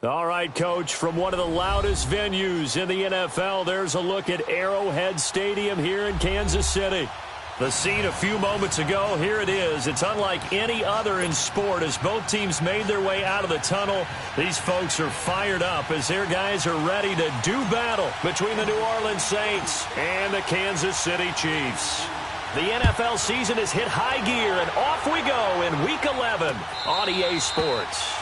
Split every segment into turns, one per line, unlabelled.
All right, Coach, from one of the loudest venues in the NFL, there's a look at Arrowhead Stadium here in Kansas City. The scene a few moments ago, here it is. It's unlike any other in sport as both teams made their way out of the tunnel. These folks are fired up as their guys are ready to do battle between the New Orleans Saints and the Kansas City Chiefs. The NFL season has hit high gear, and off we go in Week 11 on EA Sports.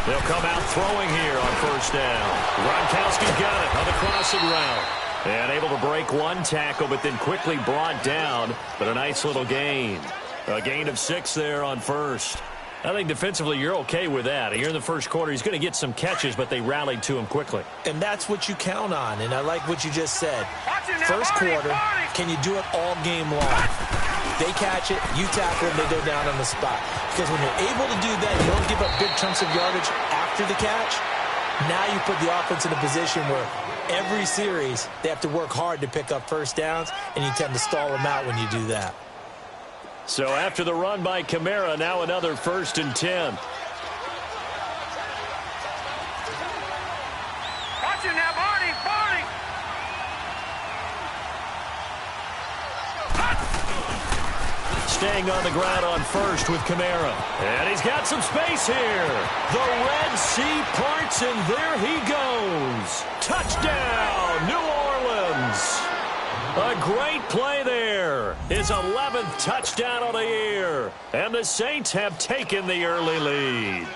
They'll come out throwing here on first down. Gronkowski's got it on the crossing route. And able to break one tackle, but then quickly brought down. But a nice little gain. A gain of 6 there on first. I think defensively you're okay with that. Here in the first quarter, he's going to get some catches, but they rallied to him quickly.
And that's what you count on, and I like what you just said. First quarter, can you do it all game long? They catch it, you tackle them, they go down on the spot. Because when you're able to do that, you don't give up big chunks of yardage after the catch. Now you put the offense in a position where every series they have to work hard to pick up first downs, and you tend to stall them out when you do that.
So after the run by Kamara, now another 1st and 10.
Watch it now, Barney!
Staying on the ground on first with Kamara. And he's got some space here. The Red Sea parts, and there he goes. Touchdown, New Orleans. A great play there. His 11th touchdown of the year. And the Saints have taken the early lead.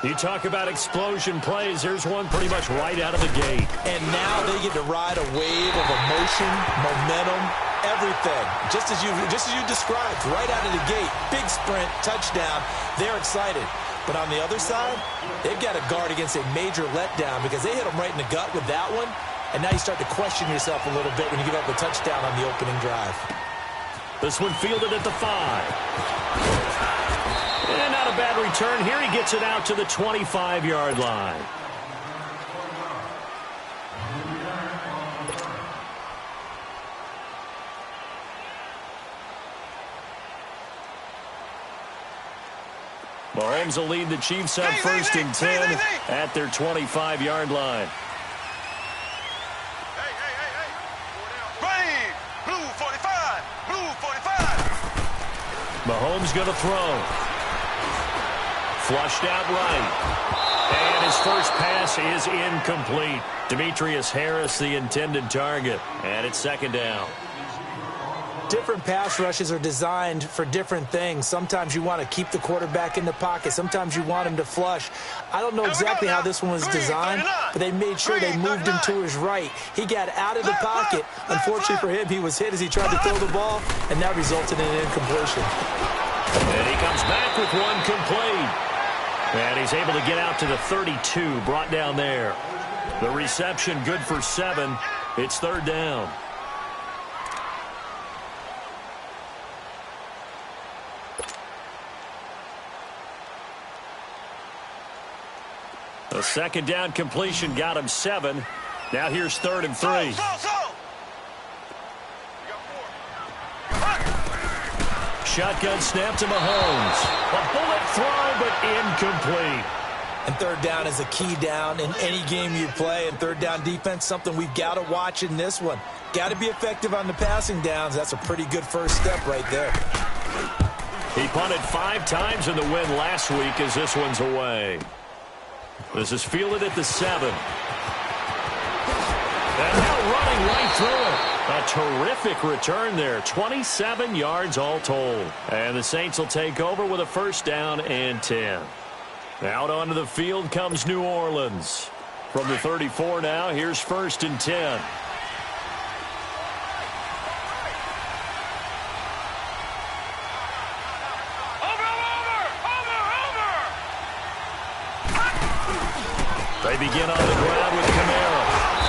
You talk about explosion plays. Here's one pretty much right out of the gate.
And now they get to ride a wave of emotion, momentum, everything. Just as you described, right out of the gate. Big sprint, touchdown. They're excited. But on the other side, they've got to guard against a major letdown because they hit them right in the gut with that one. And now you start to question yourself a little bit when you give up a touchdown on the opening drive.
This one fielded at the 5. And not a bad return. Here he gets it out to the 25-yard line. Mahomes will lead the Chiefs up 1st and 10 at their 25-yard line. Mahomes going to throw. Flushed out right. And his first pass is incomplete. Demetrius Harris, the intended target. And it's 2nd down.
Different pass rushes are designed for different things. Sometimes you want to keep the quarterback in the pocket. Sometimes you want him to flush. I don't know exactly how this one was designed, but they made sure they moved him to his right. He got out of the pocket. Unfortunately for him, he was hit as he tried to throw the ball, and that resulted in an incompletion.
And he comes back with one complete. And he's able to get out to the 32, brought down there. The reception good for 7. It's 3rd down. A 2nd down completion got him 7. Now here's 3rd and 3. Shotgun snap to Mahomes. A bullet throw, but incomplete.
And 3rd down is a key down in any game you play. And 3rd down defense, something we've got to watch in this one. Got to be effective on the passing downs. That's a pretty good first step right there.
He punted 5 times in the win last week as this one's away. This is fielded at the 7. And now running right through it. A terrific return there. 27 yards all told. And the Saints will take over with a 1st down and 10. Out onto the field comes New Orleans. From the 34 now, here's 1st and 10. They begin on the ground with Kamara.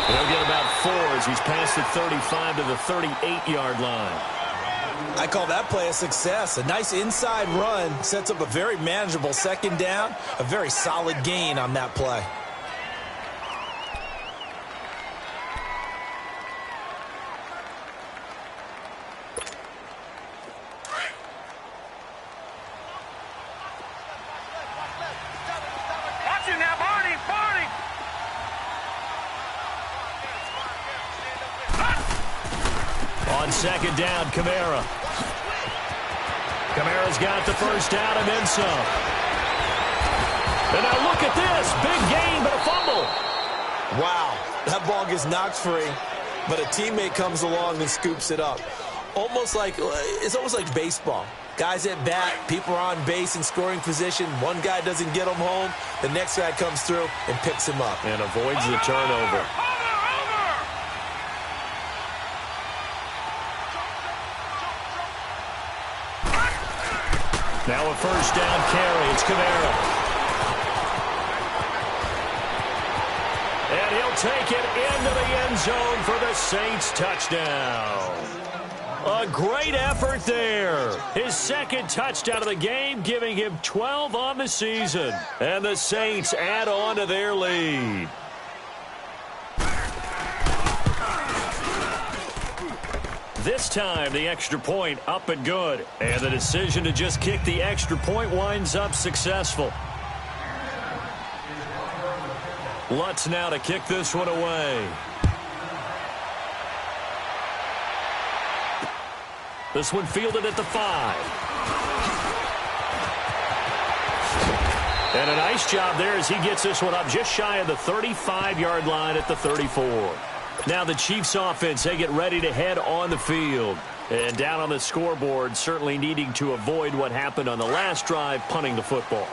He'll get about 4 as he's past the 35 to the 38-yard line.
I call that play a success. A nice inside run sets up a very manageable second down, a very solid gain on that play.
On second down, Kamara. Kamara's got the first down and then some. And now look at this. Big gain, but a fumble.
Wow. That ball gets knocked free, but a teammate comes along and scoops it up. It's almost like baseball. Guys at bat, people are on base in scoring position. One guy doesn't get him home. The next guy comes through and picks him up.
And avoids the turnover. Now a first down carry. It's Kamara. And he'll take it into the end zone for the Saints touchdown. A great effort there. His second touchdown of the game, giving him 12 on the season. And the Saints add on to their lead. This time, the extra point up and good. And the decision to just kick the extra point winds up successful. Lutz now to kick this one away. This one fielded at the 5. And a nice job there as he gets this one up just shy of the 35-yard line at the 34. Now the Chiefs offense, they get ready to head on the field. And down on the scoreboard, certainly needing to avoid what happened on the last drive, punting the football.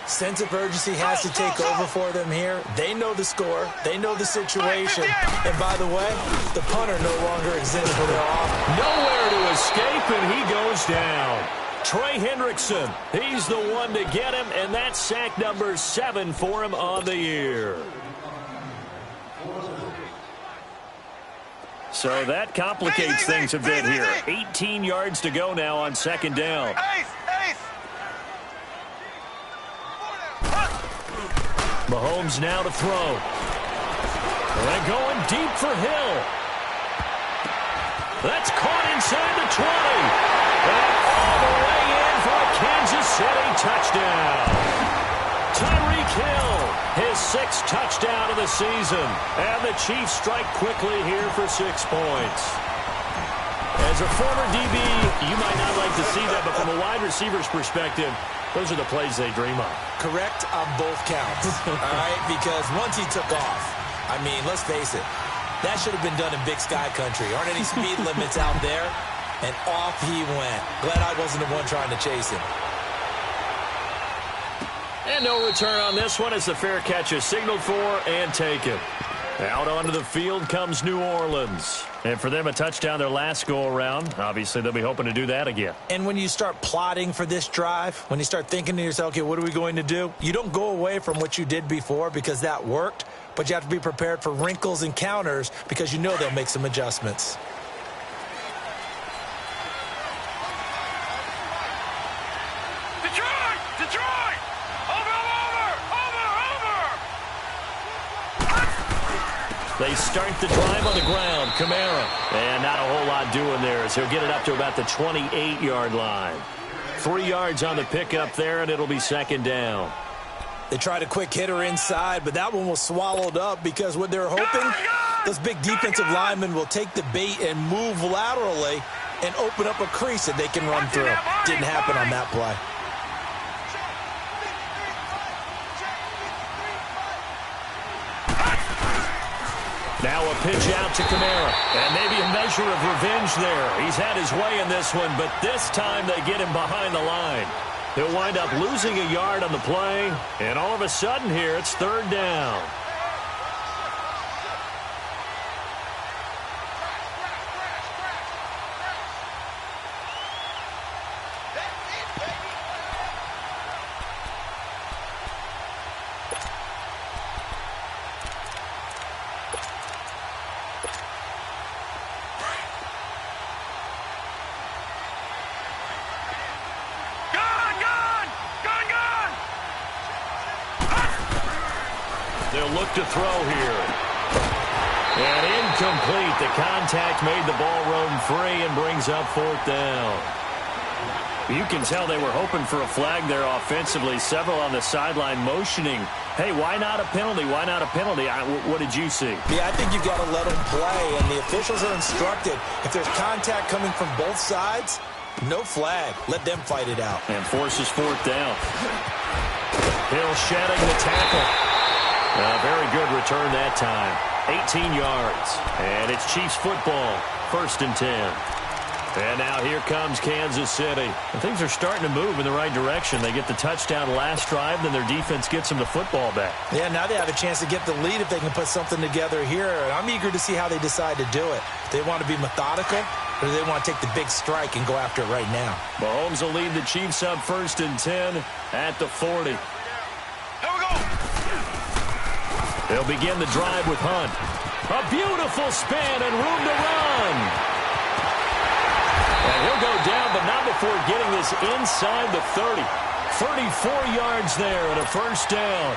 Sense of urgency has to take over for them here. They know the score. They know the situation. And by the way, the punter no longer exists for their offense.
Nowhere to escape, and he goes down. Trey Hendrickson, he's the one to get him, and that's sack number 7 for him on the year. So that complicates things a bit here. 18 yards to go now on second down. Mahomes now to throw. And going deep for Hill. That's caught inside the 20. And all the way in for a Kansas City touchdown. Tyreek Hill, his 6th touchdown of the season. And the Chiefs strike quickly here for 6 points. As a former DB, you might not like to see that, but from a wide receiver's perspective, those are the plays they dream of.
Correct on both counts, all right? Because once he took off, I mean, let's face it, that should have been done in Big Sky Country. Aren't any speed limits out there? And off he went. Glad I wasn't the one trying to chase him.
And no return on this one as the fair catch is signaled for and taken. Out onto the field comes New Orleans. And for them, a touchdown their last go-around. Obviously, they'll be hoping to do that again.
And when you start plotting for this drive, when you start thinking to yourself, okay, what are we going to do? You don't go away from what you did before because that worked, but you have to be prepared for wrinkles and counters because you know they'll make some adjustments.
They start the drive on the ground. Kamara. And not a whole lot doing there as he'll get it up to about the 28-yard line. 3 yards on the pickup there, and it'll be second down.
They tried a quick hitter inside, but that one was swallowed up because what they're hoping, those big defensive linemen will take the bait and move laterally and open up a crease that they can run through. Didn't happen on that play.
Now a pitch out to Kamara. And maybe a measure of revenge there. He's had his way in this one, but this time they get him behind the line. He'll wind up losing a yard on the play. And all of a sudden here, it's third down. look to throw here. And incomplete. The contact made the ball roam free and brings up 4th down. You can tell they were hoping for a flag there offensively. Several on the sideline motioning, hey, why not a penalty? Why not a penalty? What did you see?
Yeah, I think you've got to let them play, and the officials are instructed. If there's contact coming from both sides, no flag. Let them fight it out.
And forces 4th down. Hill shedding the tackle. Very good return that time. 18 yards. And it's Chiefs football. 1st and 10. And now here comes Kansas City. And things are starting to move in the right direction. They get the touchdown last drive, then their defense gets them the football back.
Yeah, now they have a chance to get the lead if they can put something together here. And I'm eager to see how they decide to do it. Do they want to be methodical, or do they want to take the big strike and go after it right now?
Mahomes will lead the Chiefs up 1st and 10 at the 40.
Here we go.
They'll begin the drive with Hunt. A beautiful spin and room to run. And he'll go down, but not before getting this inside the 30. 34 yards there and a 1st down.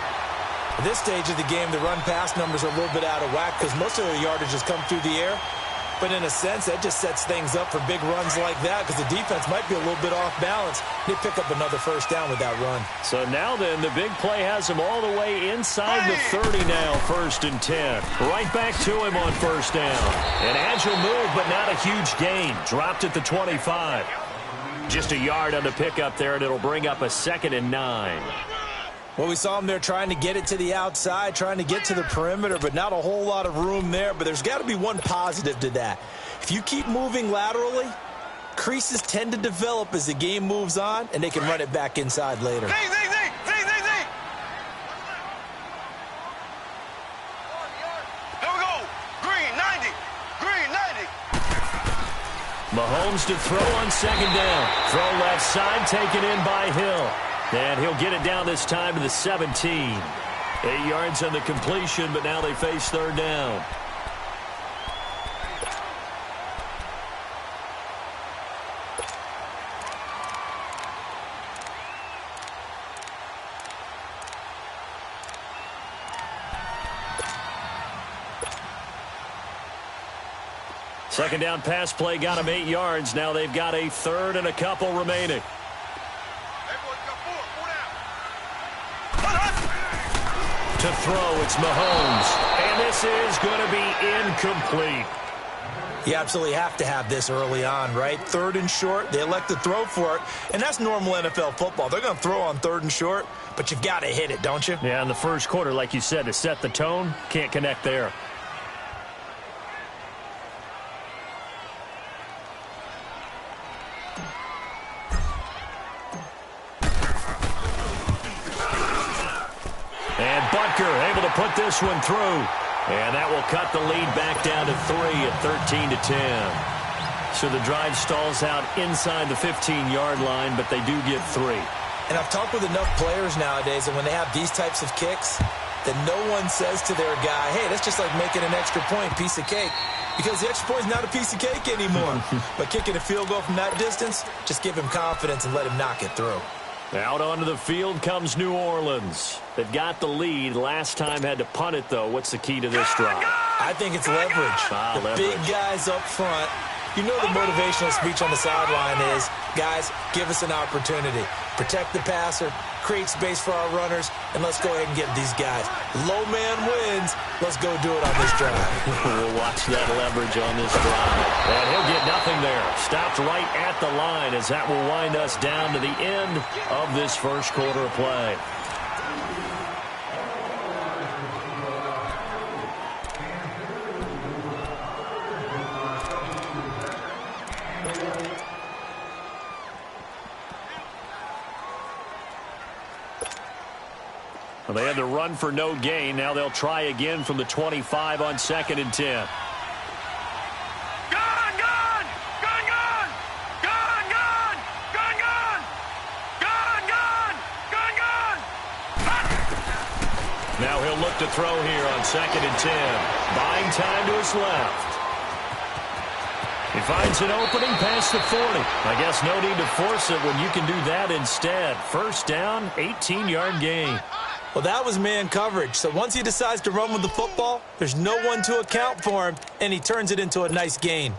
At this stage of the game, the run-pass numbers are a little bit out of whack because most of the yardage has come through the air. But in a sense, that just sets things up for big runs like that because the defense might be a little bit off balance. They pick up another 1st down with that run.
So now then, the big play has him all the way inside the 30 now, 1st and 10. Right back to him on 1st down. An agile move, but not a huge gain. Dropped at the 25. Just a yard on the pickup there, and it'll bring up a 2nd and 9.
Well, we saw him there trying to get it to the outside, trying to get to the perimeter, but not a whole lot of room there. But there's got to be one positive to that. If you keep moving laterally, creases tend to develop as the game moves on, and they can run it back inside later.
Z. Here we go. Green 90. Green 90.
Mahomes to throw on 2nd down. Throw left side, taken in by Hill. And he'll get it down this time to the 17. 8 yards on the completion, but now they face 3rd down. Second down pass play got him 8 yards. Now they've got a 3rd and a couple remaining. To throw, it's Mahomes. And this is going to be incomplete.
You absolutely have to have this early on, right? 3rd and short, they elect to throw for it, and that's normal NFL football. They're going to throw on 3rd and short, but you've got to hit it, don't you?
Yeah, in the first quarter, like you said, to set the tone, can't connect there. And Butker able to put this one through. And that will cut the lead back down to 3 at 13 to 10. So the drive stalls out inside the 15-yard line, but they do get 3.
And I've talked with enough players nowadays, and when they have these types of kicks, that no one says to their guy, hey, that's just like making an extra point, piece of cake. Because the extra point is not a piece of cake anymore. But kicking a field goal from that distance, just give him confidence and let him knock it through.
Out onto the field comes New Orleans. They've got the lead. Last time had to punt it, though. What's the key to this drive?
I think it's leverage. The big guys up front. You know the motivational speech on the sideline is, guys, give us an opportunity. Protect the passer, create space for our runners, and let's go ahead and get these guys. Low man wins. Let's go do it on this drive.
We'll watch that leverage on this drive. And he'll get nothing there. Stopped right at the line as that will wind us down to the end of this first quarter of play. Well, they had to run for no gain. Now they'll try again from the 25 on 2nd and 10. Now he'll look to throw here on 2nd and 10. Buying time to his left. He finds an opening past the 40. I guess no need to force it when you can do that instead. First down, 18-yard gain.
Well, that was man coverage. So once he decides to run with the football, there's no one to account for him, and he turns it into a nice gain.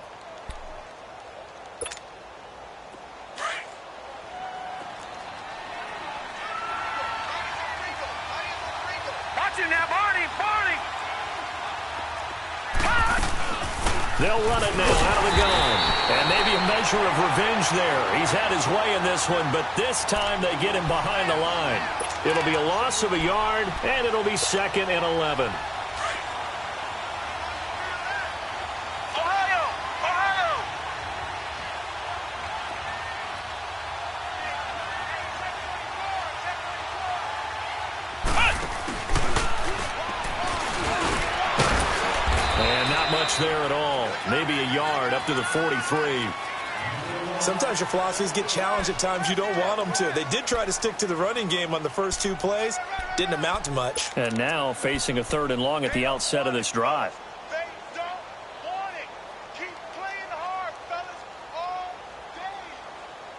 They'll run it now out of the gun. And maybe a measure of revenge there. He's had his way in this one, but this time they get him behind the line. It'll be a loss of a yard, and it'll be 2nd and 11. There at all. Maybe a yard up to the 43.
Sometimes your philosophies get challenged at times you don't want them to. They did try to stick to the running game on the first 2 plays. Didn't amount to much.
And now facing a 3rd and long at the outset of this drive.
They don't want it. Keep playing hard, fellas, all day.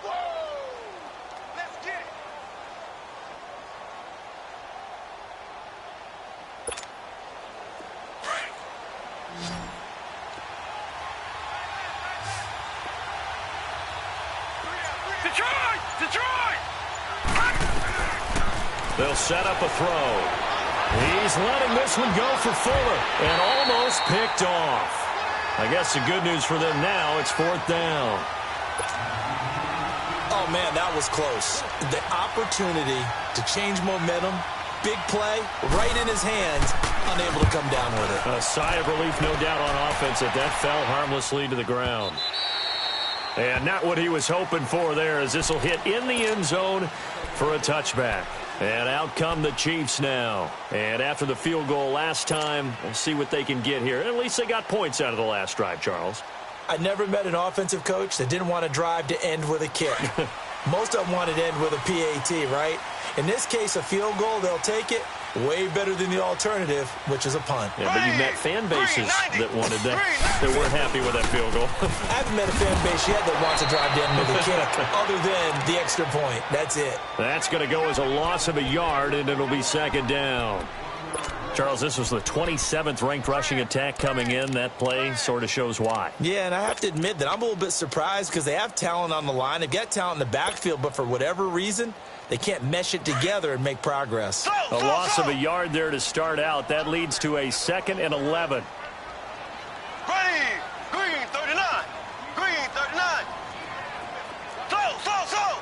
Whoa! Let's get it. Detroit!
They'll set up a throw. He's letting this one go for Fuller and almost picked off. I guess the good news for them now, it's 4th down.
Oh, man, that was close. The opportunity to change momentum, big play, right in his hands, unable to come down with it.
A sigh of relief, no doubt, on offense that fell harmlessly to the ground. And not what he was hoping for there, as this will hit in the end zone for a touchback. And out come the Chiefs now. And after the field goal last time, we'll see what they can get here. At least they got points out of the last drive, Charles.
I never met an offensive coach that didn't want to drive to end with a kick. Most of them wanted to end with a PAT, right? In this case, a field goal, they'll take it. Way better than the alternative, which is a punt.
Yeah, but you met fan bases that wanted that, that weren't happy with that field goal.
I haven't met a fan base yet that wants to drive down with a kick, other than the extra point. That's it.
That's going to go as a loss of a yard, and it'll be 2nd down. Charles, this was the 27th ranked rushing attack coming in. That play sort of shows why.
Yeah, and I have to admit that I'm a little bit surprised because they have talent on the line. They've got talent in the backfield, but for whatever reason, they can't mesh it together and make progress.
A loss of a yard there to start out. That leads to a 2nd and 11.
Ready! Green 39! Green 39! Slow!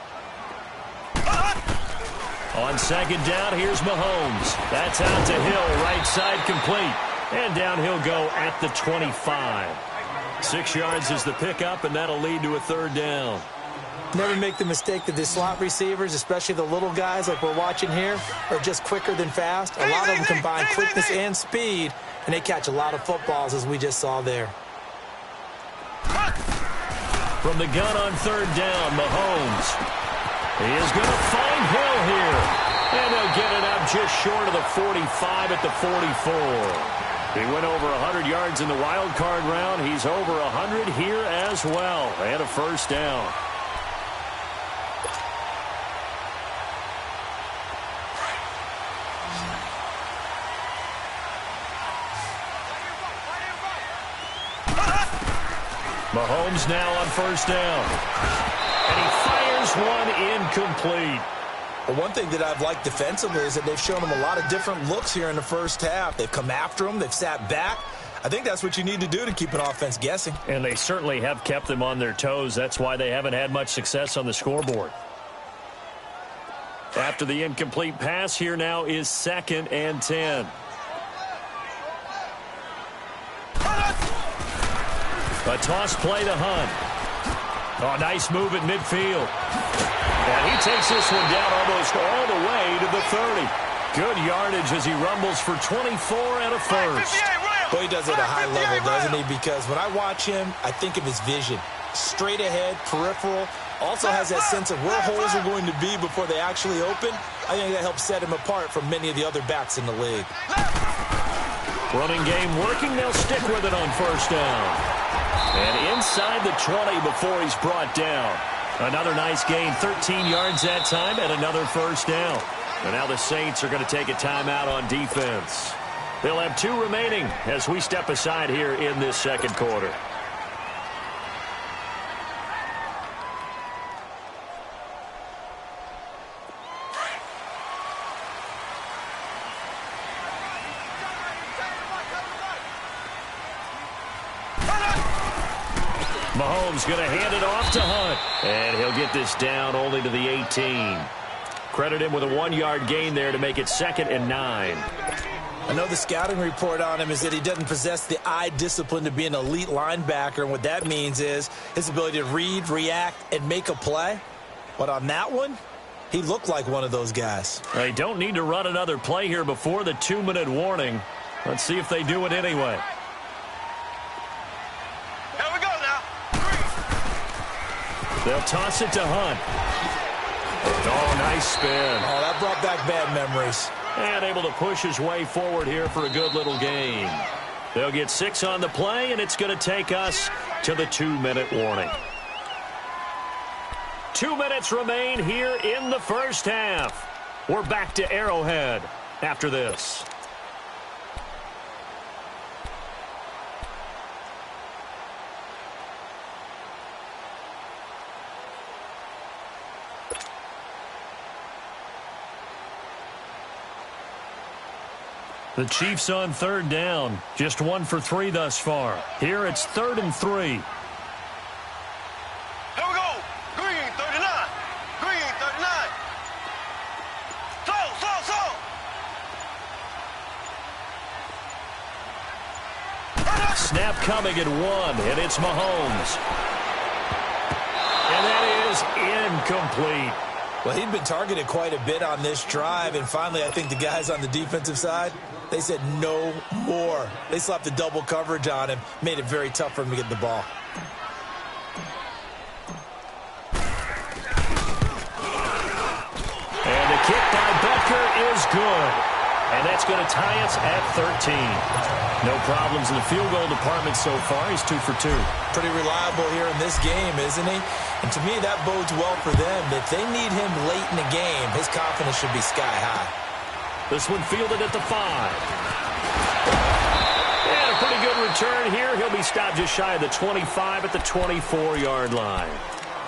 On 2nd down, here's Mahomes. That's out to Hill, right side complete. And down he'll go at the 25. 6 yards is the pickup, and that'll lead to a 3rd down.
Never make the mistake that the slot receivers, especially the little guys like we're watching here, are just quicker than fast. A lot of them combine quickness and speed, and they catch a lot of footballs, as we just saw there.
From the gun on 3rd down, Mahomes. He is going to find Hill here. And they'll get it up just short of the 45 at the 44. He went over 100 yards in the wild card round. He's over 100 here as well. And a 1st down. Mahomes now on 1st down. And he fires one incomplete.
Well, one thing that I've liked defensively is that they've shown him a lot of different looks here in the first half. They've come after him. They've sat back. I think that's what you need to do to keep an offense guessing.
And they certainly have kept them on their toes. That's why they haven't had much success on the scoreboard. After the incomplete pass, here now is 2nd and 10. A toss play to Hunt. Oh, nice move at midfield. And he takes this one down almost all the way to the 30. Good yardage as he rumbles for 24 and a 1st.
Well, he does it at a high level, doesn't he? Because when I watch him, I think of his vision. Straight ahead, peripheral. Also has that sense of where holes are going to be before they actually open. I think that helps set him apart from many of the other backs in the league.
Running game working. They'll stick with it on 1st down. And inside the 20 before he's brought down. Another nice gain, 13 yards that time, and another 1st down. And now the Saints are going to take a timeout on defense. They'll have 2 remaining as we step aside here in this second quarter. Mahomes going to hand it off to Hunt. And he'll get this down only to the 18. Credit him with a 1-yard gain there to make it 2nd and 9.
I know the scouting report on him is that he doesn't possess the eye discipline to be an elite linebacker. And what that means is his ability to read, react, and make a play. But on that one, he looked like one of those guys.
They don't need to run another play here before the 2-minute warning. Let's see if they do it anyway.
Here we go now.
They'll toss it to Hunt. Oh, nice spin.
Oh, that brought back bad memories.
And able to push his way forward here for a good little gain. They'll get 6 on the play, and it's going to take us to the 2-minute warning. 2 minutes remain here in the first half. We're back to Arrowhead after this. The Chiefs on 3rd down. Just 1 for 3 thus far. Here it's 3rd and 3.
Here we go. Green 39. Green 39. Slow.
Snap coming at 1, and it's Mahomes. And that is incomplete.
Well, he'd been targeted quite a bit on this drive, and finally I think the guys on the defensive side, they said no more. They slapped the double coverage on him, made it very tough for him to get the ball.
And the kick by Butker is good. And that's going to tie us at 13. No problems in the field goal department so far. He's 2 for 2.
Pretty reliable here in this game, isn't he? And to me, that bodes well for them. If they need him late in the game, his confidence should be sky high.
This one fielded at the 5. And a pretty good return here. He'll be stopped just shy of the 25 at the 24-yard line.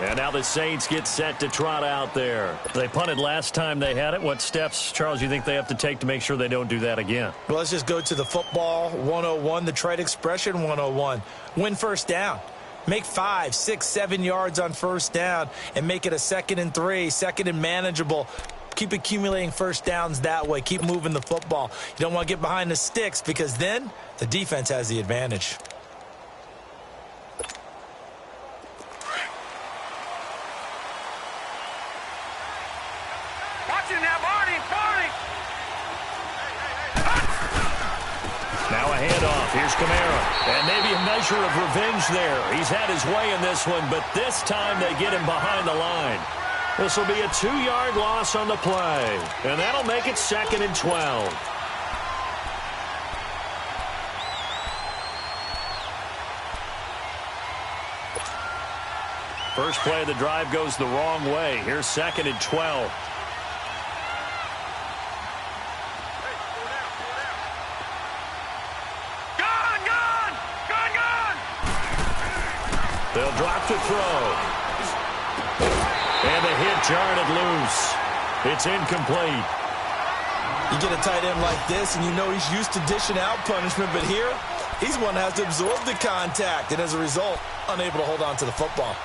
And now the Saints get set to trot out there. They punted last time they had it. What steps, Charles, you think they have to take to make sure they don't do that again?
Well, let's just go to the football 101, the trade expression 101. Win first down. Make 5, 6, 7 yards on first down and make it a 2nd and 3, 2nd and manageable. Keep accumulating first downs that way. Keep moving the football. You don't want to get behind the sticks because then the defense has the advantage.
Now a handoff. Here's Kamara. And maybe a measure of revenge there. He's had his way in this one, but this time they get him behind the line. This will be a 2-yard loss on the play. And that'll make it 2nd and 12. First play of the drive goes the wrong way. Here's 2nd and 12. They'll drop to throw. And the hit jarred it loose. It's incomplete.
You get a tight end like this, and you know he's used to dishing out punishment, but here, he's one that has to absorb the contact, and as a result, unable to hold on to the football.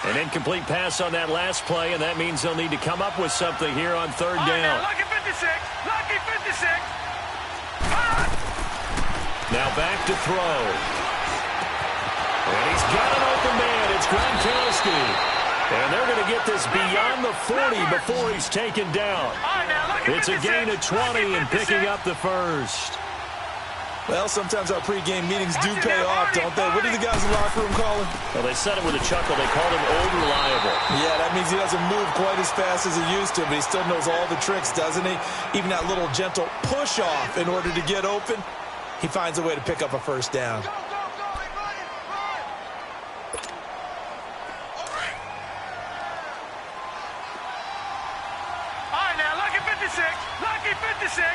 An incomplete pass on that last play, and that means they'll need to come up with something here on 3rd down.
Lucky 56. Lucky 56.
Now back to throw. And he's got an open man. It's Gronkowski. And they're going to get this beyond the 40 before he's taken down. It's a gain of 20 and picking up the first.
Well, sometimes our pregame meetings do pay off, don't they? What do the guys in the locker room call him?
Well, they said it with a chuckle. They called him old reliable.
Yeah, that means he doesn't move quite as fast as he used to, but he still knows all the tricks, doesn't he? Even that little gentle push-off in order to get open, he finds a way to pick up a first down.
to 6.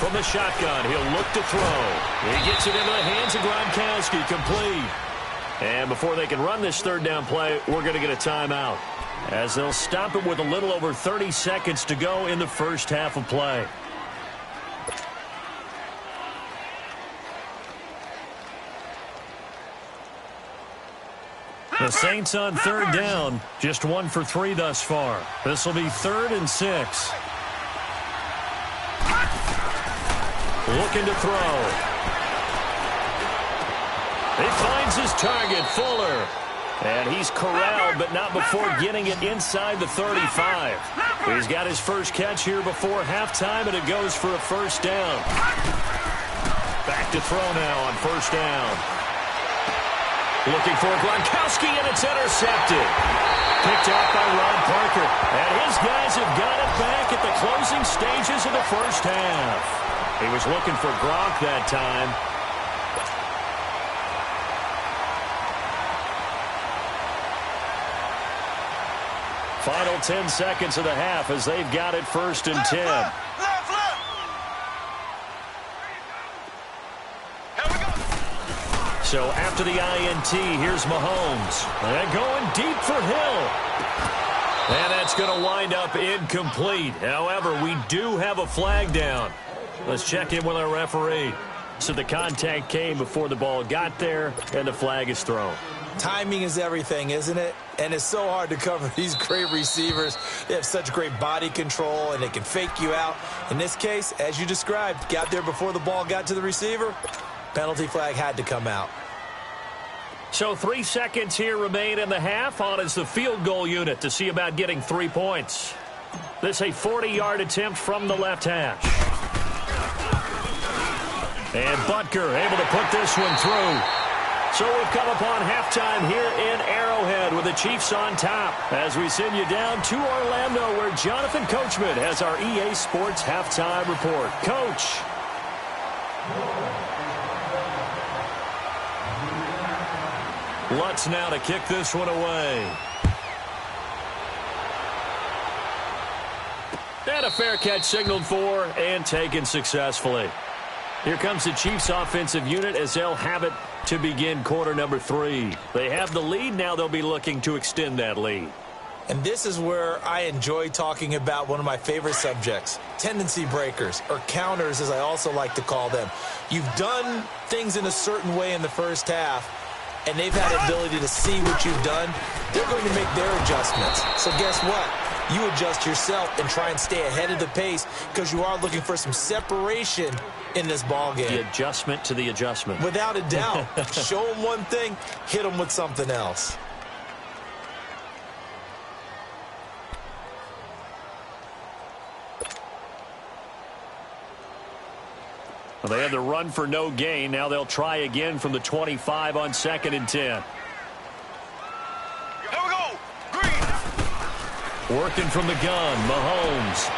From the shotgun, he'll look to throw. He gets it into the hands of Gronkowski, complete. And before they can run this third down play, we're going to get a timeout, as they'll stop it with a little over 30 seconds to go in the first half of play. The Saints on third down, just 1 for 3 thus far. This will be 3rd and 6. Looking to throw. He finds his target, Fuller. And he's corralled, but not before getting it inside the 35. He's got his first catch here before halftime, and it goes for a first down. Back to throw now on first down. Looking for Gronkowski, and it's intercepted. Picked out by Ron Parker. And his guys have got it back at the closing stages of the first half. He was looking for Gronk that time. Final 10 seconds of the half as they've got it 1st and 10. So after the INT, here's Mahomes. And going deep for Hill. And that's going to wind up incomplete. However, we do have a flag down. Let's check in with our referee. So the contact came before the ball got there, and the flag is thrown.
Timing is everything, isn't it? And it's so hard to cover these great receivers. They have such great body control, and they can fake you out. In this case, as you described, got there before the ball got to the receiver. Penalty flag had to come out.
So 3 seconds here remain in the half. On is the field goal unit to see about getting 3 points. This a 40-yard attempt from the left hash. And Butker able to put this one through. So we've come upon halftime here in Arrowhead with the Chiefs on top as we send you down to Orlando where Jonathan Coachman has our EA Sports halftime report. Coach. Lutz now to kick this one away. And a fair catch signaled for and taken successfully. Here comes the Chiefs offensive unit as they'll have it to begin quarter number 3. They have the lead. Now they'll be looking to extend that lead.
And this is where I enjoy talking about one of my favorite subjects, tendency breakers, or counters as I also like to call them. You've done things in a certain way in the first half, and they've had the ability to see what you've done. They're going to make their adjustments. So guess what? You adjust yourself and try and stay ahead of the pace because you are looking for some separation in this ball game.
The adjustment to the adjustment.
Without a doubt. Show them one thing, hit them with something else.
Well, they had the run for no gain. Now they'll try again from the 25 on 2nd and 10.
Here we go. Green.
Working from the gun, Mahomes.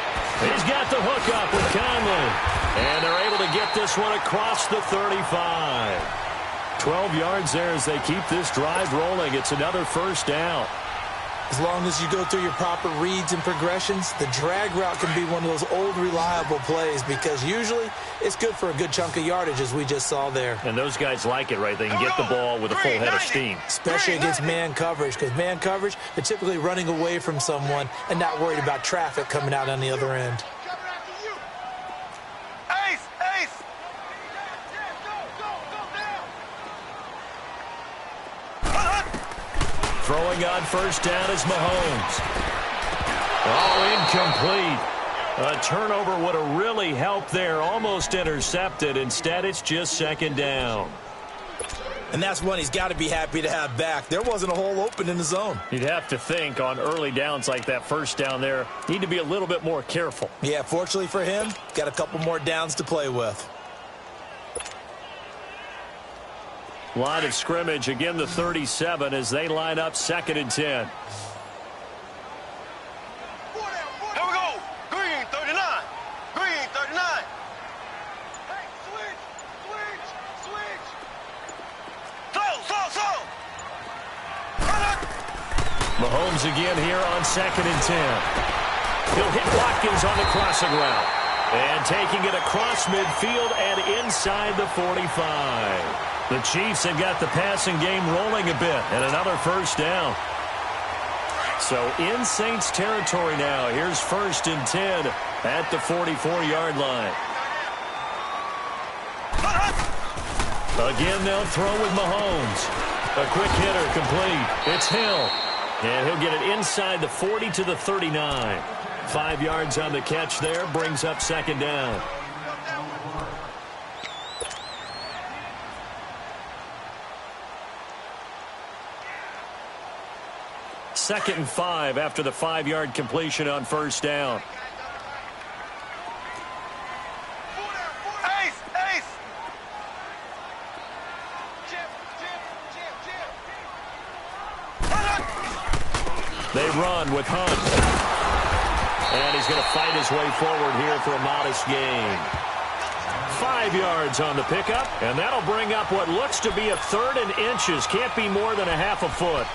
He's got the hook up with Conley. And they're able to get this one across the 35. 12 yards there as they keep this drive rolling. It's another first down.
As long as you go through your proper reads and progressions, the drag route can be one of those old reliable plays because usually it's good for a good chunk of yardage as we just saw there.
And those guys like it, right? They can get the ball with a full head of steam.
Especially against man coverage because man coverage, they're typically running away from someone and not worried about traffic coming out on the other end.
Ace, ace.
Throwing on first down is Mahomes. Oh, incomplete. A turnover would have really helped there. Almost intercepted. Instead, it's just 2nd down.
And that's one he's got to be happy to have back. There wasn't a hole open in the zone.
You'd have to think on early downs like that first down there, need to be a little bit more careful.
Yeah, fortunately for him, got a couple more downs to play with.
Line of scrimmage, again the 37 as they line up 2nd and 10.
Here we go. Green, 39. Green, 39. Hey, switch. Slow.
Mahomes again here on 2nd and 10. He'll hit Watkins on the crossing route. And taking it across midfield and inside the 45. The Chiefs have got the passing game rolling a bit, and another first down. So in Saints territory now. Here's 1st and 10 at the 44-yard line. Again, they'll throw with Mahomes. A quick hitter complete. It's Hill. And he'll get it inside the 40 to the 39. 5 yards on the catch there. Brings up 2nd down. Second and 5 after the 5-yard completion on 1st down. They run with Hunt. And he's going to fight his way forward here for a modest gain. 5 yards on the pickup, and that'll bring up what looks to be a 3rd and inches. Can't be more than a half a foot.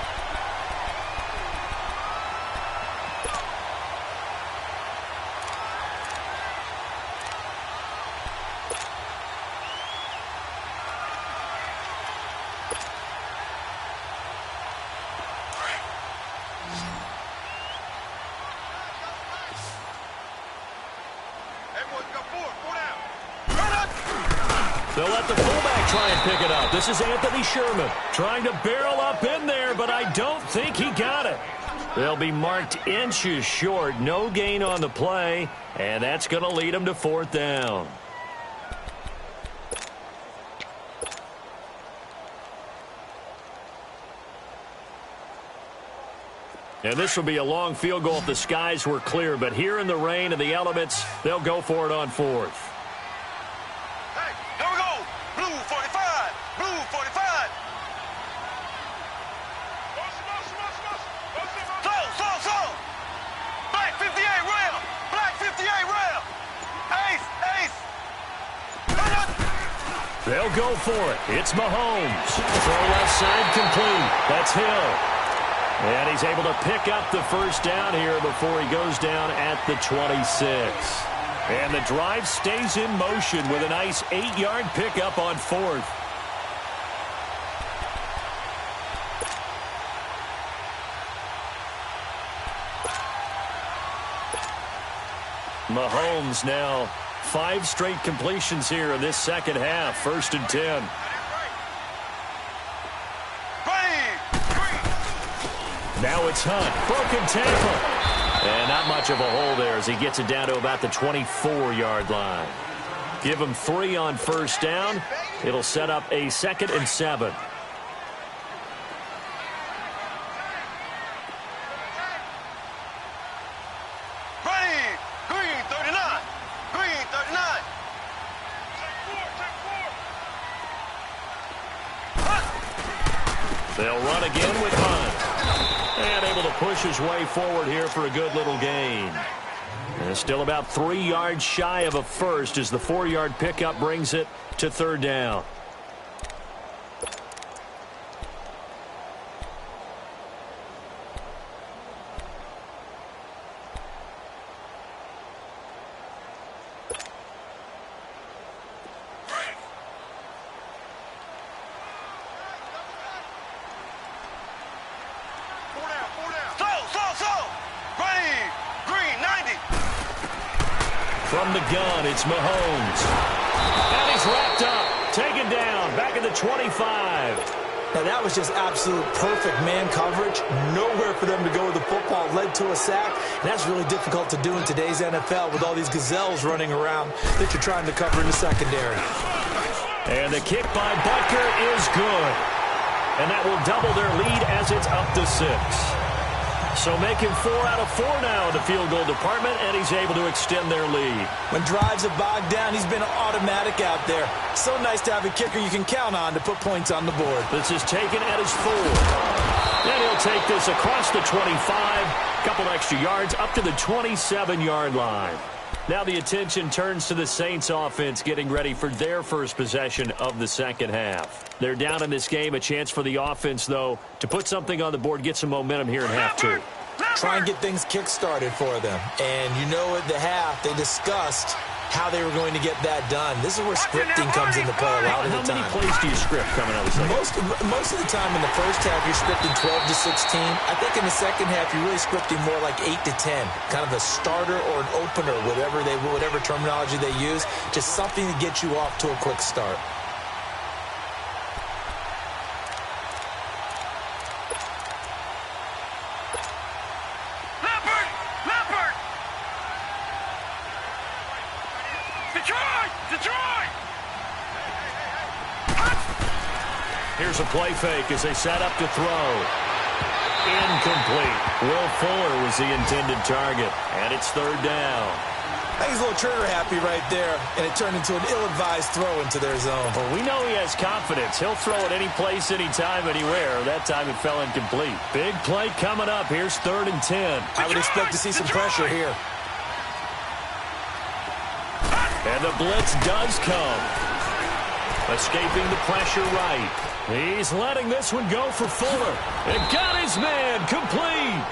They'll let the fullback try and pick it up. This is Anthony Sherman trying to barrel up in there, but I don't think he got it. They'll be marked inches short. No gain on the play, and that's going to lead them to 4th down. And this will be a long field goal if the skies were clear, but here in the rain and the elements, they'll go for it on 4th. They'll go for it. It's Mahomes. Throw left side complete. That's Hill. And he's able to pick up the 1st down here before he goes down at the 26. And the drive stays in motion with a nice 8-yard pickup on 4th. Mahomes now 5 straight completions here in this second half. 1st and 10. Now it's Hunt. Broken tackle. And not much of a hole there as he gets it down to about the 24-yard line. Give him 3 on 1st down. It'll set up a 2nd and 7. They'll run again with Hunt. And able to push his way forward here for a good little gain. And still about 3 yards shy of a first as the 4-yard pickup brings it to 3rd down. From the gun, it's Mahomes. And he's wrapped up, taken down, back at the 25.
Now that was just absolute perfect man coverage. Nowhere for them to go with the football. Led to a sack. And that's really difficult to do in today's NFL with all these gazelles running around that you're trying to cover in the secondary.
And the kick by Butker is good. And that will double their lead as it's up to 6. So making 4 out of 4 now in the field goal department, and he's able to extend their lead.
When drives have bogged down, he's been automatic out there. So nice to have a kicker you can count on to put points on the board.
This is taken at his 4. And he'll take this across the 25, a couple extra yards, up to the 27-yard line. Now the attention turns to the Saints offense getting ready for their first possession of the second half. They're down in this game. A chance for the offense, though, to put something on the board, get some momentum here in half 2.
try and get things kick-started for them. And you know at the half, they discussed how they were going to get that done. This is where scripting comes into play a lot of the time.
How many plays do you script coming out of the second?
Most of the time in the first half, you're scripting 12 to 16. I think in the second half, you're really scripting more like 8 to 10. Kind of a starter or an opener, whatever terminology they use. Just something to get you off to a quick start.
Here's a play fake as they set up to throw. Incomplete. Will Fuller was the intended target, and it's third down.
I think he's a little trigger happy right there, and it turned into an ill-advised throw into their zone.
Well, we know he has confidence. He'll throw it any place, anytime, anywhere. That time it fell incomplete. Big play coming up. Here's 3rd and 10.
I would expect to see some pressure here.
And the blitz does come. Escaping the pressure right. He's letting this one go for Fuller. And got his man complete.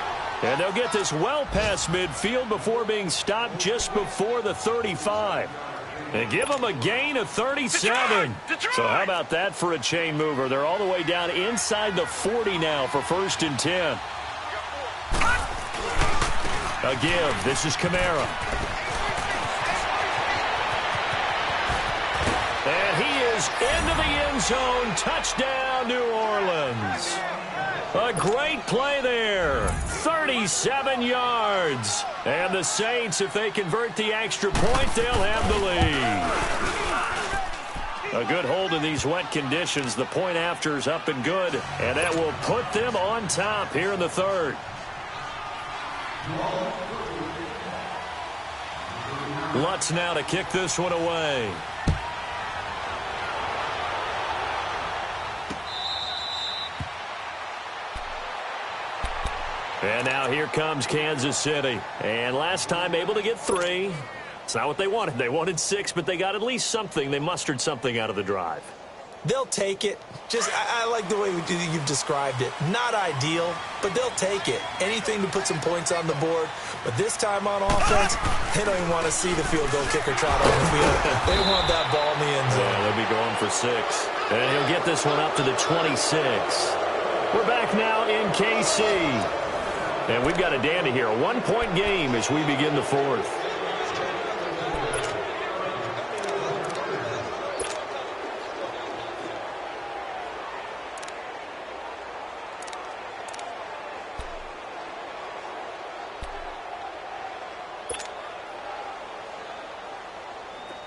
And they'll get this well past midfield before being stopped just before the 35. And give them a gain of 37. So how about that for a chain mover? They're all the way down inside the 40 now for 1st and 10. A give. This is Kamara. And he is into the end zone. Touchdown, New Orleans. A great play there. 37 yards. And the Saints, if they convert the extra point, they'll have the lead. A good hold in these wet conditions. The point after is up and good. And that will put them on top here in the 3rd. Lutz now to kick this one away. And now here comes Kansas City. And last time able to get 3. It's not what they wanted. They wanted 6, but they got at least something. They mustered something out of the drive.
They'll take it. I like the way you've described it. Not ideal, but they'll take it. Anything to put some points on the board. But this time on offense, they don't even want to see the field goal kicker trot on the field. They want that ball in the end zone.
Yeah, they'll be going for 6. And he'll get this one up to the 26. We're back now in KC. And we've got a dandy here. A 1-point game as we begin the 4th.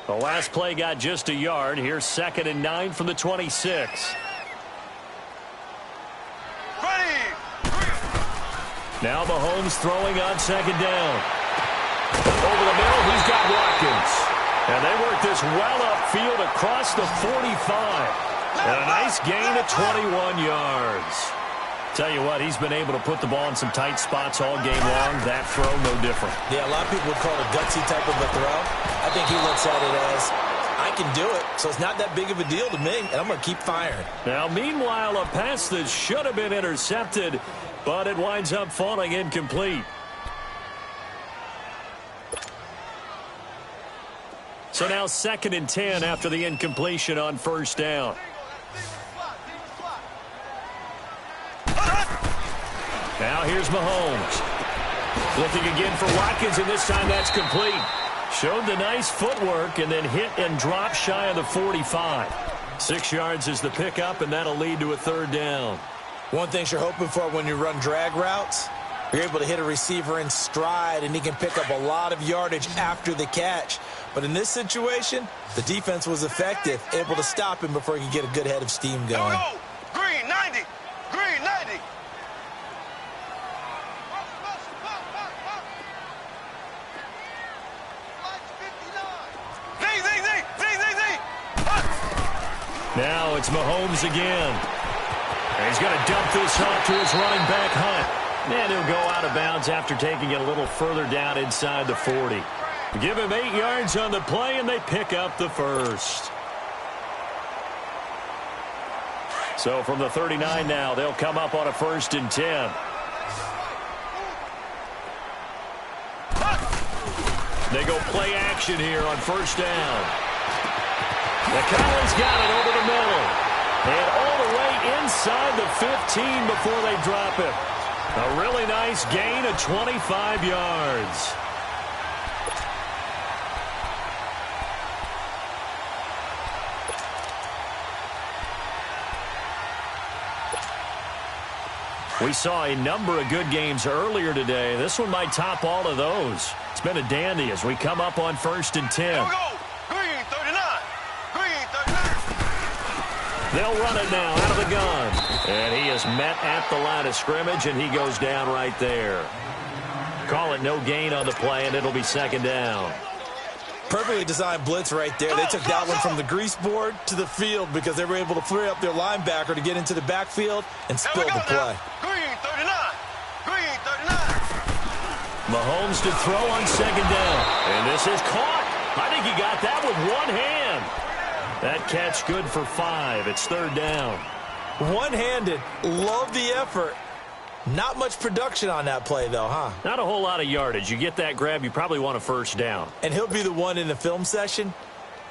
The last play got just a yard. Here's 2nd and 9 from the 26. Now Mahomes throwing on 2nd down. Over the middle, he's got Watkins. And they work this well upfield across the 45. And a nice gain of 21 yards. Tell you what, he's been able to put the ball in some tight spots all game long. That throw, no different.
Yeah, a lot of people would call it a gutsy type of a throw. I think he looks at it as, I can do it, so it's not that big of a deal to me, and I'm going to keep firing.
Now, meanwhile, a pass that should have been intercepted, but it winds up falling incomplete. So now 2nd and 10 after the incompletion on 1st down. Now here's Mahomes. Looking again for Watkins, and this time that's complete. Showed the nice footwork and then hit and drop shy of the 45. 6 yards is the pickup, and that'll lead to a 3rd down.
One thing you're hoping for when you run drag routes, you're able to hit a receiver in stride, and he can pick up a lot of yardage after the catch. But in this situation, the defense was effective, able to stop him before he could get a good head of steam going.
Go, go. Green 90. Green 90.
Now it's Mahomes again. And he's going to dump this off to his running back, Hunt. And he'll go out of bounds after taking it a little further down inside the 40. Give him 8 yards on the play, and they pick up the 1st. So from the 39 now, they'll come up on a 1st and 10. They go play action here on first down. McCollum's got it over the middle. And all the way inside the 15 before they drop it. A really nice gain of 25 yards. We saw a number of good games earlier today. This one might top all of those. It's been a dandy as we come up on 1st and 10.
Here we go. Green 39. Green 39.
They'll run it now out of the gun. And he is met at the line of scrimmage, and he goes down right there. Call it no gain on the play, and it'll be 2nd down.
Perfectly designed blitz right there. They took that one from the grease board to the field because they were able to free up their linebacker to get into the backfield and spill the play.
Green 39. Green 39.
Mahomes to throw on 2nd down. And this is caught. I think he got that with one hand. That catch good for 5. It's 3rd down.
One-handed. Love the effort. Not much production on that play, though, huh?
Not a whole lot of yardage. You get that grab, you probably want a 1st down.
And he'll be the one in the film session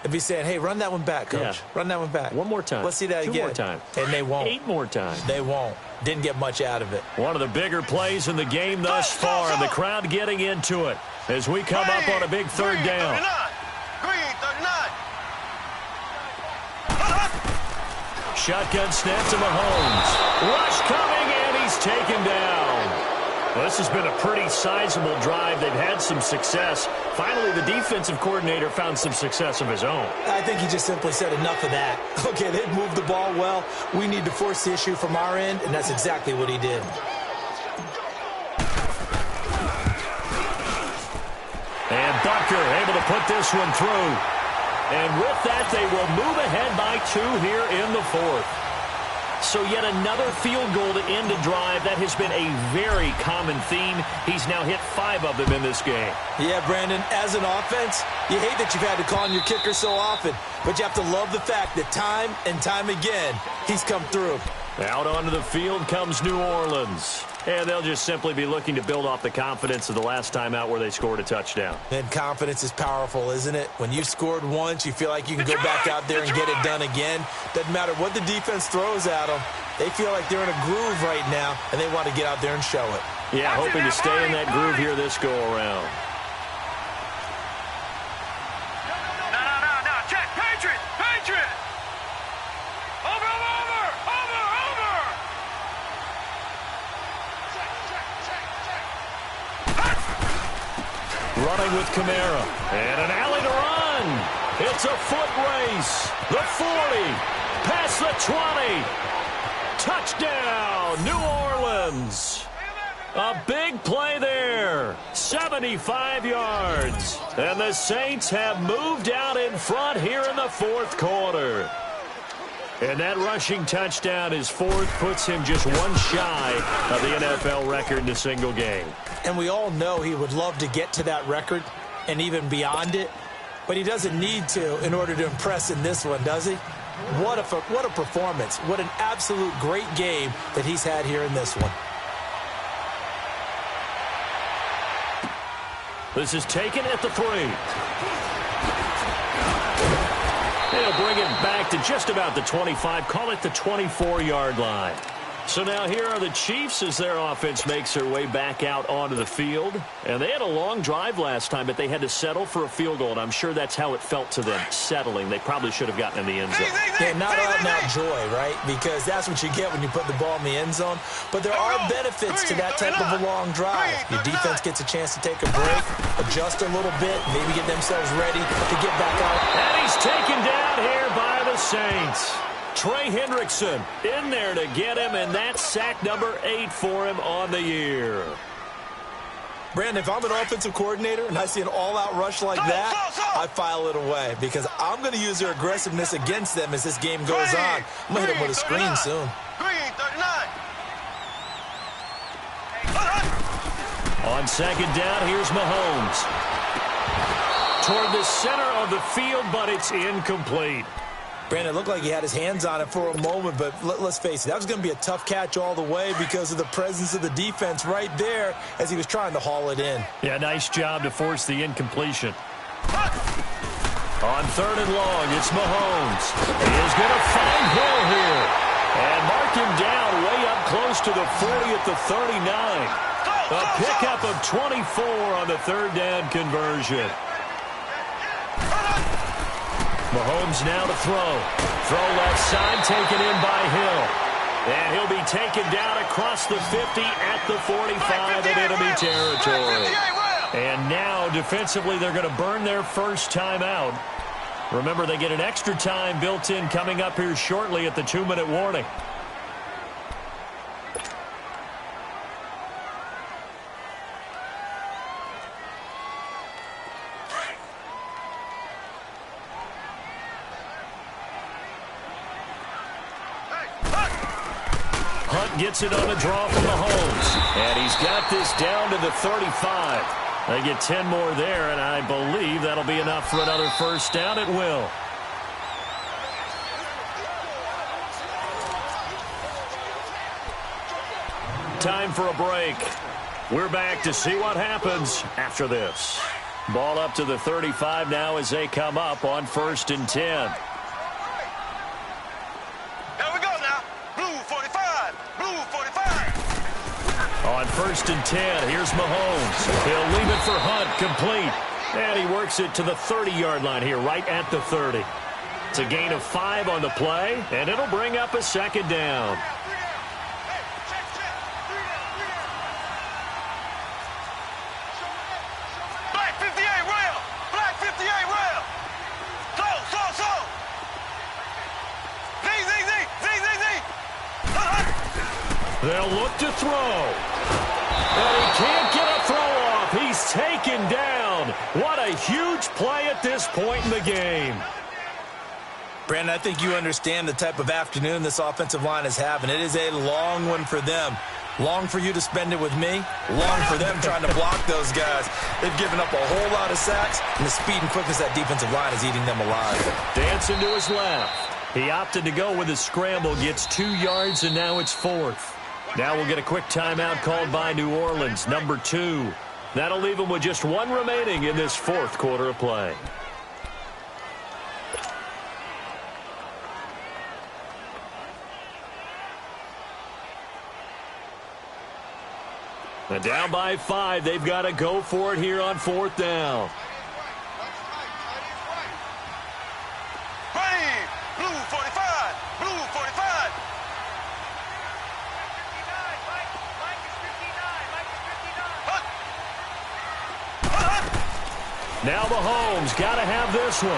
and be saying, hey, run that one back, Coach.
Yeah.
Run that one back.
One more time.
Let's see that
2
again.
more times.
And they won't.
8 more times.
They won't. Didn't get much out of it.
One of the bigger plays in the game thus far, and the crowd getting into it as we come up on a big 3rd down.
Green 39.
Shotgun snap to Mahomes. Rush coming, and he's taken down. Well, this has been a pretty sizable drive. They've had some success. Finally, the defensive coordinator found some success of his own.
I think he just simply said enough of that. Okay, they've moved the ball well. We need to force the issue from our end, and that's exactly what he did.
And Bucker able to put this one through. And with that, they will move ahead by 2 here in the 4th. So yet another field goal to end a drive. That has been a very common theme. He's now hit 5 of them in this game.
Yeah, Brandon, as an offense, you hate that you've had to call on your kicker so often, but you have to love the fact that time and time again, he's come through.
Out onto the field comes New Orleans. And they'll just simply be looking to build off the confidence of the last time out where they scored a touchdown.
And confidence is powerful, isn't it? When you scored once, you feel like you can go back out there and get it done again. Doesn't matter what the defense throws at them. They feel like they're in a groove right now, and they want to get out there and show it.
Yeah, hoping to stay in that groove here this go-around.
No. Check. Patriot. Patriot. Over.
Running with Kamara. And an alley to run. It's a foot race. The 40. Past the 20. Touchdown, New Orleans. A big play there. 75 yards. And the Saints have moved out in front here in the 4th quarter. And that rushing touchdown, his 4th, puts him just one shy of the NFL record in a single game.
And we all know he would love to get to that record and even beyond it, but he doesn't need to in order to impress in this one, does he? What a performance. What an absolute great game that he's had here in this one.
This is taken at the 3. They'll bring it back to just about the 25, call it the 24-yard line. So now here are the Chiefs as their offense makes their way back out onto the field. And they had a long drive last time, but they had to settle for a field goal, and I'm sure that's how it felt to them, settling. They probably should have gotten in the end zone.
Yeah, not out-and-out joy, right? Because that's what you get when you put the ball in the end zone. But there are benefits to that type of a long drive. Your defense gets a chance to take a break, adjust a little bit, maybe get themselves ready to get back out.
And he's taken down here by the Saints. Trey Hendrickson in there to get him, and that's sack number 8 for him on the year.
Brandon, if I'm an offensive coordinator and I see an all-out rush like that, I file it away because I'm going to use their aggressiveness against them as this game goes on. I'm going to hit them with a screen soon.
Green 39.
On 2nd down, here's Mahomes. Toward the center of the field, but it's incomplete.
Brandon, it looked like he had his hands on it for a moment, but let's face it, that was going to be a tough catch all the way because of the presence of the defense right there as he was trying to haul it in.
Yeah, nice job to force the incompletion. On 3rd and long, it's Mahomes. He is going to find Hill here and mark him down way up close to the 40 at the 39. A pickup of 24 on the 3rd down conversion. Mahomes now to throw. Throw left side, taken in by Hill. And he'll be taken down across the 50 at the 45 in enemy territory. And now, defensively, they're going to burn their first timeout. Remember, they get an extra time built in coming up here shortly at the 2-minute warning. Hunt gets it on a draw from Mahomes. And he's got this down to the 35. They get 10 more there, and I believe that'll be enough for another first down. It will. Time for a break. We're back to see what happens after this. Ball up to the 35 now as they come up on 1st and 10. On 1st and 10, here's Mahomes. He'll leave it for Hunt, complete. And he works it to the 30-yard line here, right at the 30. It's a gain of 5 on the play, and it'll bring up a 2nd down.
Black 58 rail! Black 58 rail! So! Z!
They'll look to throw. And he can't get a throw off. He's taken down. What a huge play at this point in the game.
Brandon, I think you understand the type of afternoon this offensive line is having. It is a long one for them. Long for you to spend it with me. Long for them trying to block those guys. They've given up a whole lot of sacks, and the speed and quickness of that defensive line is eating them alive.
Dancing to his left. He opted to go with his scramble, gets 2 yards, and now it's 4th. Now we'll get a quick timeout called by New Orleans, number 2. That'll leave them with just 1 remaining in this 4th quarter of play. And down by 5, they've got to go for it here on 4th down. Now Mahomes got to have this one.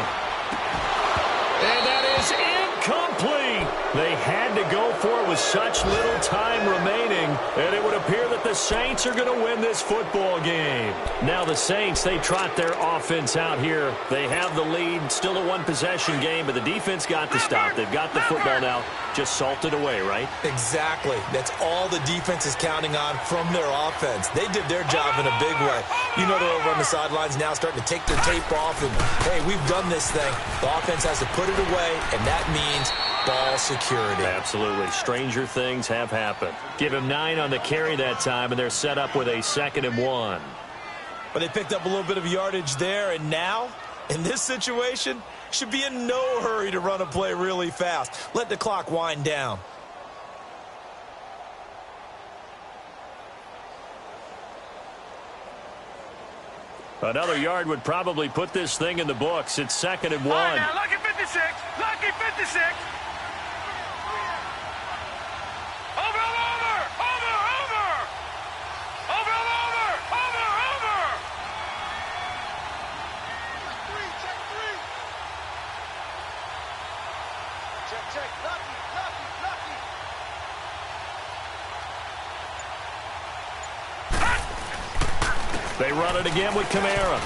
And that is incomplete. They had to go for it with such little time remaining, and it would appear that the Saints are going to win this football game. Now the Saints, they trot their offense out here. They have the lead, still a 1-possession game, but the defense got to stop. They've got the football now, just salted away, right?
Exactly. That's all the defense is counting on from their offense. They did their job in a big way. You know they're over on the sidelines now starting to take their tape off, and, hey, we've done this thing. The offense has to put it away, and that means ball security.
Absolutely. Stranger things have happened. Give him 9 on the carry that time, and they're set up with a 2nd and 1.
But they picked up a little bit of yardage there, and now, in this situation, should be in no hurry to run a play really fast. Let the clock wind down.
Another yard would probably put this thing in the books. It's 2nd and 1.
All right, now, lucky 56. Lucky 56.
They run it again with Kamara.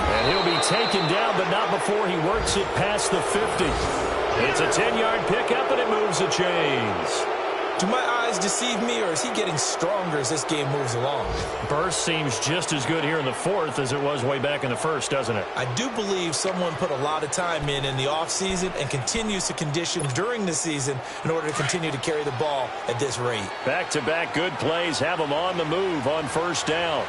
And he'll be taken down, but not before he works it past the 50. It's a 10-yard pickup, and it moves the chains.
Do my eyes deceive me, or is he getting stronger as this game moves along?
Burst seems just as good here in the fourth as it was way back in the first, doesn't it?
I do believe someone put a lot of time in the offseason and continues to condition during the season in order to continue to carry the ball at this rate.
Back-to-back good plays have them on the move on first down.